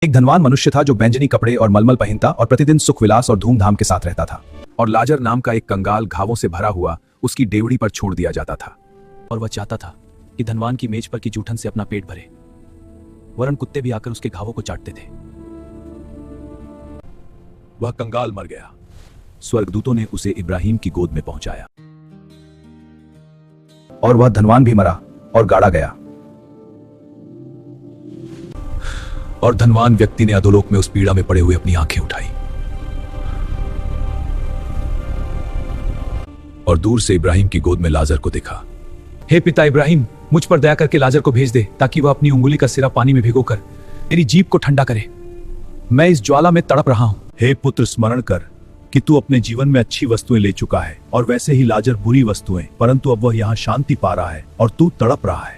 एक धनवान मनुष्य था जो बैंजनी कपड़े और मलमल पहनता और प्रतिदिन सुख विलास और धूमधाम के साथ रहता था। और लाजर नाम का एक कंगाल घावों से भरा हुआ उसकी डेवड़ी पर छोड़ दिया जाता था। और वह चाहता था कि धनवान की मेज पर की जूठन से अपना पेट भरे, वरन कुत्ते भी आकर उसके घावों को चाटते थे। वह कंगाल मर गया। स्वर्गदूतों ने उसे इब्राहिम की गोद में पहुंचाया और वह धनवान भी मरा और गाड़ा गया। और धनवान व्यक्ति ने अधोलोक में उस पीड़ा में पड़े हुए अपनी आंखें उठाई और दूर से इब्राहिम की गोद में लाजर को देखा। हे पिता इब्राहिम, मुझ पर दया करके लाजर को भेज दे ताकि वह अपनी उंगली का सिरा पानी में भिगोकर मेरी जीभ को ठंडा करे। मैं इस ज्वाला में तड़प रहा हूं। हे पुत्र, स्मरण कर कि तू अपने जीवन में अच्छी वस्तुएं ले चुका है और वैसे ही लाजर बुरी वस्तुएं, परंतु अब वह यहाँ शांति पा रहा है और तू तड़प रहा है।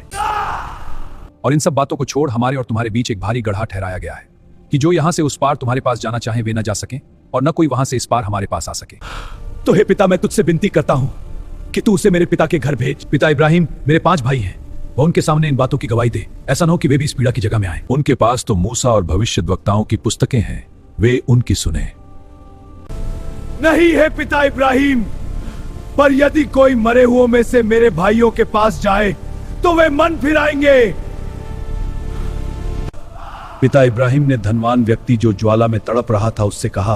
और इन सब बातों को छोड़ हमारे और तुम्हारे बीच एक भारी गड्ढा ठहराया गया है कि जो यहाँ से उस पार तुम्हारे पास जाना चाहे वे न जा सके और न कोई वहां से इस पार हमारे पास आ सके। तो हे पिता, मैं तुझसे विनती करता हूं कि तू उसे मेरे पिता के घर भेज। पिता इब्राहिम, मेरे 5 भाई हैं, वह उनके सामने इन बातों की गवाही दे। ऐसा न हो कि वे भी इस पीड़ा की जगह में आए। उनके पास तो मूसा और भविष्यद्वक्ताओं की पुस्तकें हैं, वे उनकी सुने। नहीं है पिता इब्राहिम, पर यदि कोई मरे हुओं में से मेरे भाइयों के पास जाए तो वे मन फिराएंगे। पिता इब्राहिम ने धनवान व्यक्ति जो ज्वाला में तड़प रहा था उससे कहा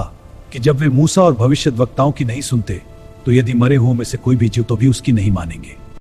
कि जब वे मूसा और भविष्यद्वक्ताओं की नहीं सुनते तो यदि मरे हुओं में से कोई भी जीव तो भी उसकी नहीं मानेंगे।